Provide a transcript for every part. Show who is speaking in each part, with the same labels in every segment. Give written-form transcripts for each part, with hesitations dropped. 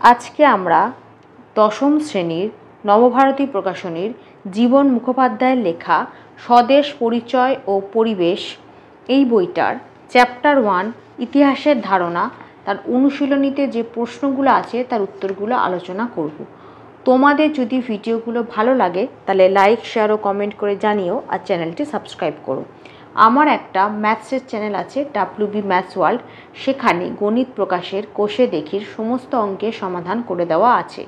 Speaker 1: আজকে আমরা দশম শ্রেণীর নবভারতী প্রকাশনীর জীবন মুখোপাধ্যায়ের লেখা স্বদেশ পরিচয় ও পরিবেশ এই বইটার চ্যাপ্টার 1 ইতিহাসের ধারণা তার অনুশীলনীতে যে প্রশ্নগুলো আছে তার উত্তরগুলো আলোচনা করব। তোমাদের যদি ভিডিওগুলো ভালো লাগে তাহলে লাইক, শেয়ার ও কমেন্ট করে জানিও, আর চ্যানেলটি সাবস্ক্রাইব করো। আমার একটা ম্যাথসের চ্যানেল আছে WB ম্যাথস ওয়ার্ল্ড, সেখানে গণিত প্রকাশের কোষে দেখির সমস্ত অঙ্কের সমাধান করে দেওয়া আছে।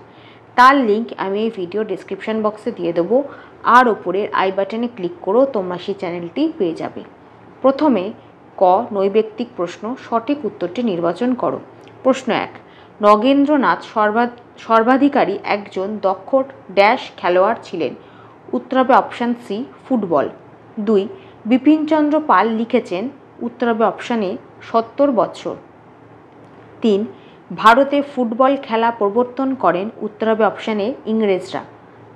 Speaker 1: তার লিঙ্ক আমি এই ভিডিও ডেসক্রিপশন বক্সে দিয়ে দেবো, আর ওপরের আই বাটনে ক্লিক করো, তোমরা সেই চ্যানেলটি পেয়ে যাবে। প্রথমে ক নৈবেত্তিক প্রশ্ন, সঠিক উত্তরটি নির্বাচন করো। প্রশ্ন 1, নগেন্দ্রনাথ সর্বাধিকারী একজন দক্ষ ড্যাশ খেলোয়াড় ছিলেন? উত্তর হবে অপশান সি, ফুটবল। 2, বিপিনচন্দ্র পাল লিখেছেন? উত্তর হবে অপশান এ, 70 বৎসর। 3, ভারতে ফুটবল খেলা প্রবর্তন করেন? উত্তর হবে অপশান এ, ইংরেজরা।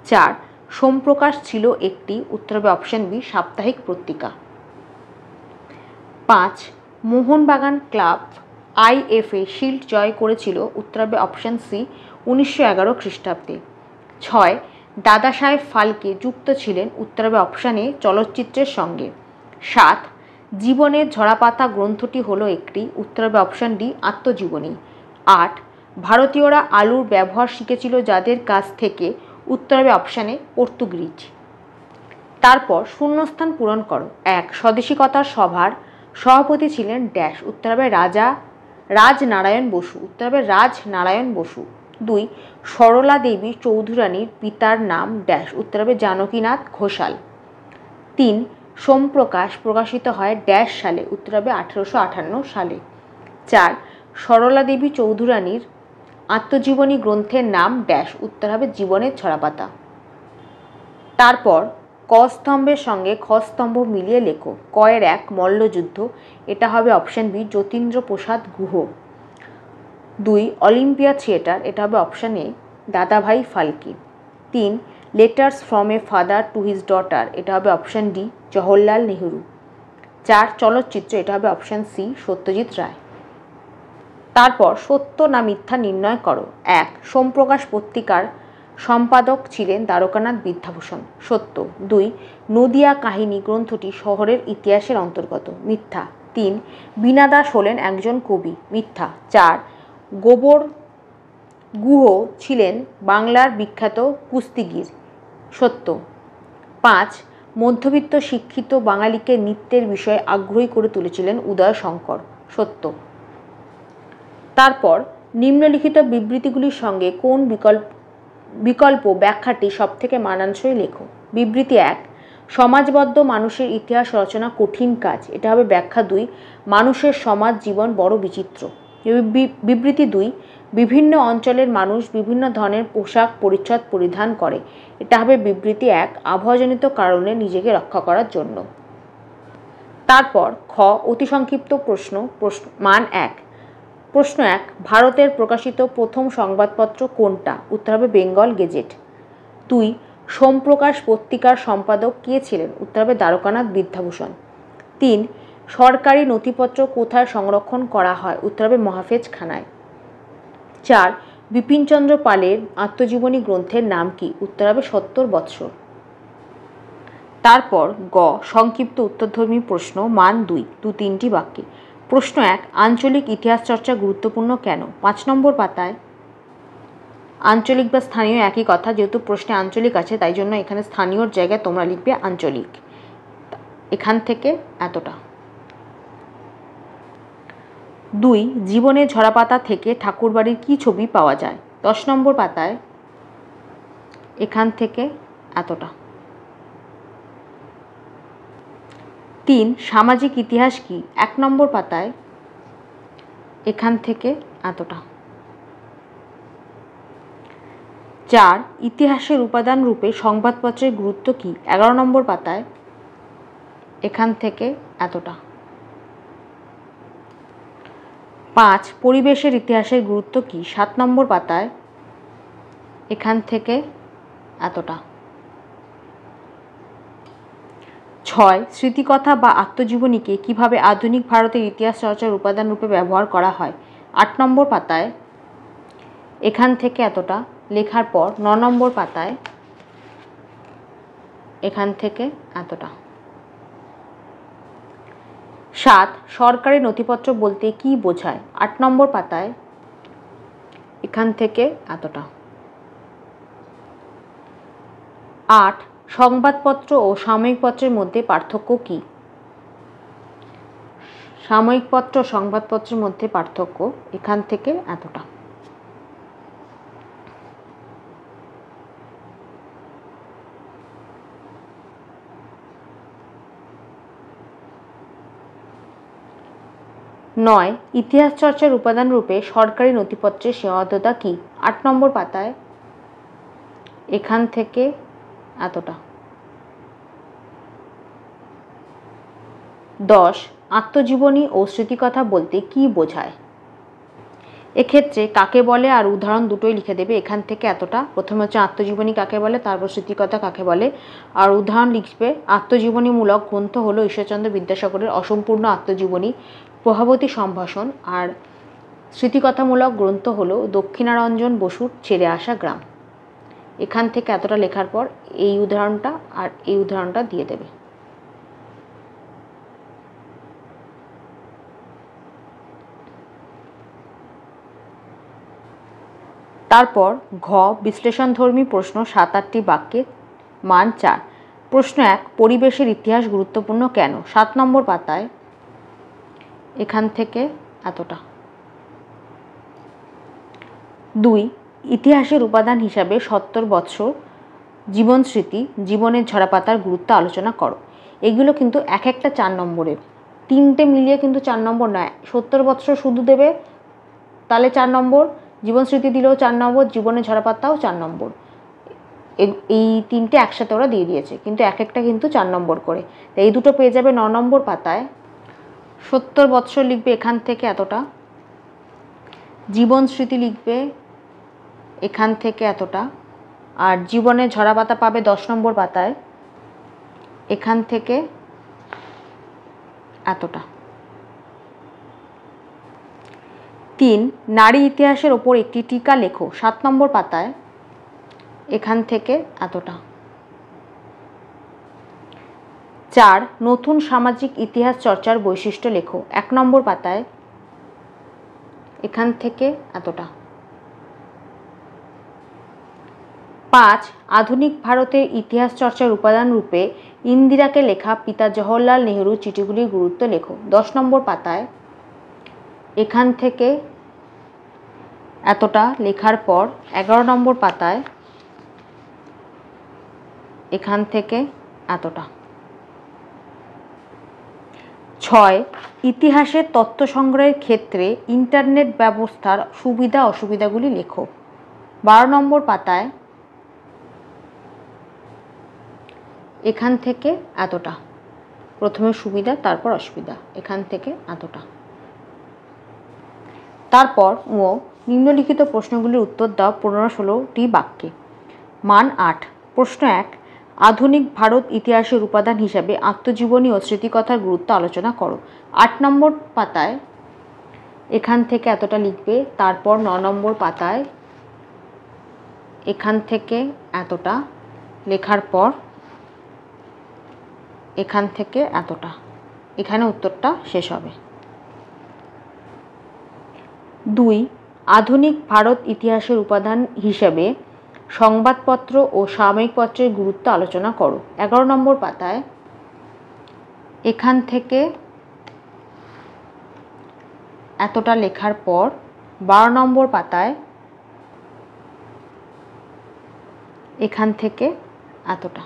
Speaker 1: 4, সোমপ্রকাশ ছিল একটি? উত্তর হবে অপশান বি, সাপ্তাহিক পত্রিকা। 5, মোহনবাগান ক্লাব IFA শিল্ড জয় করেছিল? উত্তর হবে অপশান সি, 1911 খ্রিস্টাব্দে। 6, দাদা সাহেব ফালকে যুক্ত ছিলেন? উত্তর হবে অপশান এ, চলচ্চিত্রের সঙ্গে। 7, জীবনের ঝরাপাতা গ্রন্থটি হলো একটি? উত্তর হবে অপশান ডি, আত্মজীবনী। 8, ভারতীয়রা আলুর ব্যবহার শিখেছিল যাদের কাছ থেকে? উত্তর হবে অপশান এ, পর্তুগিজ। তারপর শূন্যস্থান পূরণ করো। 1, স্বদেশিকতার সভার সভাপতি ছিলেন ড্যাশ? উত্তর হবে রাজনারায়ণ বসু। উত্তর হবে রাজনারায়ণ বসু। 2, সরলা দেবী চৌধুরানীর পিতার নাম ড্যাশ? উত্তর হবে জানকীনাথ ঘোষাল। 3, সোমপ্রকাশ প্রকাশিত হয় ড্যাশ সালে? উত্তর হবে 1858 সালে। 4, সরলা দেবী চৌধুরানীর আত্মজীবনী গ্রন্থের নাম ড্যাশ? উত্তর হবে জীবনের ঝরাপাতা। তারপর ক স্তম্ভের সঙ্গে খ স্তম্ভ মিলিয়ে লেখো। ক এর 1, মল্লযুদ্ধ, এটা হবে অপশান বি, যতীন্দ্র প্রসাদ গুহ। 2, অলিম্পিয়া থিয়েটার, এটা হবে অপশান এ, দাদাভাই Phalke. 3, letters from a father to his daughter, এটা হবে অপশান ডি, জওহরলাল নেহরু। 4, চলচ্চিত্র, এটা হবে অপশান সি, সত্যজিৎ রায়। তারপর সত্য না মিথ্যা নির্ণয় করো। 1, সোমপ্রকাশ পত্রিকার সম্পাদক ছিলেন দ্বারকানাথ বিদ্যাভূষণ, সত্য। 2, নদিয়া কাহিনী গ্রন্থটি শহরের ইতিহাসের অন্তর্গত, মিথ্যা। 3, বীণা দাস হলেন একজন কবি, মিথ্যা। 4, গোবর গুহ ছিলেন বাংলার বিখ্যাত কুস্তিগীর, সত্য। 5, মধ্যবিত্ত শিক্ষিত বাঙালিকে নৃত্যের বিষয়ে আগ্রহী করে তুলেছিলেন উদয় শঙ্কর, সত্য। তারপর নিম্নলিখিত বিবৃতিগুলির সঙ্গে কোন বিকল্প ব্যাখ্যাটি সবথেকে মানানসই লেখো। বিবৃতি 1, সমাজবদ্ধ মানুষের ইতিহাস রচনা কঠিন কাজ, এটা হবে ব্যাখ্যা 2, মানুষের সমাজ জীবন বড় বিচিত্র। বিবৃতি 2, বিভিন্ন অঞ্চলের মানুষ বিভিন্ন ধরনের পোশাক পরিচ্ছদ পরিধান করে, এটা হবে বিবৃতি 1, আবহাওয়াজনিত কারণে নিজেকে রক্ষা করার জন্য। তারপর খ অতি সংক্ষিপ্ত প্রশ্ন মান 1। প্রশ্ন 1, ভারতের প্রকাশিত প্রথম সংবাদপত্র কোনটা? উত্তর হবে বেঙ্গল গেজেট। 2, সোমপ্রকাশ পত্রিকার সম্পাদক কে ছিলেন? উত্তর হবে দ্বারকানাথ বিদ্যাভূষণ। 3, সরকারি নথিপত্র কোথায় সংরক্ষণ করা হয়? উত্তর হবে মহাফেজখানায়। 4, বিপিনচন্দ্র পালের আত্মজীবনী গ্রন্থের নাম কি? উত্তর হবে 70 বৎসর। তারপর গ সংক্ষিপ্ত উত্তরধর্মী প্রশ্ন মান 2, 3টি বাক্যে। প্রশ্ন 1, আঞ্চলিক ইতিহাস চর্চা গুরুত্বপূর্ণ কেন? 5 নম্বর পাতায়। আঞ্চলিক বা স্থানীয় একই কথা, যেহেতু প্রশ্নে আঞ্চলিক আছে তাই জন্য এখানে স্থানীয়র জায়গায় তোমরা লিখবে আঞ্চলিক। এখান থেকে এতটা। 2, জীবনের ঝরাপাতা থেকে ঠাকুরবাড়ির কি ছবি পাওয়া যায়? 10 নম্বর পাতায়। এখান থেকে এতটা। 3, সামাজিক ইতিহাস কি? 1 নম্বর পাতায়। এখান থেকে এতটা। 4, ইতিহাসের উপাদান রূপে সংবাদপত্রের গুরুত্ব কি? 11 নম্বর পাতায়। এখান থেকে এতটা। 5, পরিবেশের ইতিহাসের গুরুত্ব কি? 7 নম্বর পাতায়। এখান থেকে এতটা। 6, স্মৃতিকথা বা আত্মজীবনীকে কিভাবে আধুনিক ভারতের ইতিহাস চর্চার উপাদান রূপে ব্যবহার করা হয়? 8 নম্বর পাতায়। এখান থেকে এতটা লেখার পর 9 নম্বর পাতায় এখান থেকে এতটা। 7 সরকারি নথিপত্র বলতে কি বোঝায়? 8 নম্বর পাতায় এখান থেকে এতটা। 8 সংবাদপত্র ও সাময়িক পত্রের মধ্যে পার্থক্য কি? সাময়িক পত্র ও সংবাদপত্রের মধ্যে পার্থক্য এখান থেকে এতটা। 9 ইতিহাস চর্চার উপাদান রূপে সরকারি নথিপত্রের সীমাবদ্ধতা কি? 8 নম্বর পাতায় এখান থেকে এতটা। 10 আত্মজীবনী ও স্মৃতিকথা বলতে কি বোঝায়? এক্ষেত্রে কাকে বলে আর উদাহরণ দুটোই লিখে দেবে। এখান থেকে এতটা। প্রথমে হচ্ছে আত্মজীবনী কাকে বলে, তারপর স্মৃতিকথা কাকে বলে, আর উদাহরণ লিখবে। আত্মজীবনীমূলক গ্রন্থ হলো ঈশ্বরচন্দ্র বিদ্যাসাগরের অসম্পূর্ণ আত্মজীবনী, প্রভাবতী সম্ভাষণ, আর স্মৃতিকথামূলক গ্রন্থ হলো দক্ষিণারঞ্জন বসুর ছেড়ে আসা গ্রাম। এখান থেকে এতটা লেখার পর এই উদাহরণটা আর এই উদাহরণটা দিয়ে দেবে। তারপর ঘ বিশ্লেষণধর্মী প্রশ্ন 7-8টি বাক্যে, মান 4। প্রশ্ন 1 পরিবেশের ইতিহাস গুরুত্বপূর্ণ কেন? 7 নম্বর পাতায় এখান থেকে এতটা। 2 ইতিহাসের উপাদান হিসাবে 70 বৎসর জীবন স্মৃতি, জীবনের ঝরাপাতার গুরুত্ব আলোচনা করো। এগুলো কিন্তু এক একটা 4 নম্বরের, 3টে মিলিয়ে কিন্তু 4 নম্বর নয়। 70 বৎসর শুধু দেবে তাহলে 4 নম্বর, জীবন স্মৃতি দিলেও 4 নম্বর, জীবনের ঝরাপাতাও 4 নম্বর। এই 3টে একসাথে ওরা দিয়ে দিয়েছে, কিন্তু এক একটা কিন্তু 4 নম্বর করে। এই দুটো পেয়ে যাবে 9 নম্বর পাতায়। 70 বৎসর লিখবে এখান থেকে এতটা, জীবন স্মৃতি লিখবে এখান থেকে এতটা, আর জীবনের ঝরাপাতা পাবে 10 নম্বর পাতায় এখান থেকে এতটা। 3 নারী ইতিহাসের ওপর একটি টিকা লেখো। 7 নম্বর পাতায় এখান থেকে এতটা। 4 নতুন সামাজিক ইতিহাস চর্চার বৈশিষ্ট্য লেখো। 1 নম্বর পাতায় এখান থেকে এতটা। 5 আধুনিক ভারতের ইতিহাস চর্চার উপাদান রূপে ইন্দিরাকে লেখা পিতা জওহরলাল নেহরুর চিঠিগুলির গুরুত্ব লেখো। 10 নম্বর পাতায় এখান থেকে এতটা লেখার পর 11 নম্বর পাতায় এখান থেকে এতটা। 6 ইতিহাসের তথ্য সংগ্রহের ক্ষেত্রে ইন্টারনেট ব্যবস্থার সুবিধা অসুবিধাগুলি লেখো। 12 নম্বর পাতায় এখান থেকে এতটা। প্রথমে সুবিধা তারপর অসুবিধা, এখান থেকে এতটা। তারপর ও নিম্নলিখিত প্রশ্নগুলির উত্তর দাও 15-16টি বাক্যে। মান 8। প্রশ্ন 1 আধুনিক ভারত ইতিহাসের উপাদান হিসাবে আত্মজীবনী ও স্মৃতিকথার গুরুত্ব আলোচনা করো। 8 নম্বর পাতায় এখান থেকে এতটা লিখবে, তারপর 9 নম্বর পাতায় এখান থেকে এতটা লেখার পর এখান থেকে এতটা। এখানে উত্তরটা শেষ হবে। 2 আধুনিক ভারত ইতিহাসের উপাদান হিসেবে সংবাদপত্র ও সাময়িক পত্রের গুরুত্ব আলোচনা করো। 11 নম্বর পাতায় এখান থেকে এতটা লেখার পর 12 নম্বর পাতায় এখান থেকে এতটা।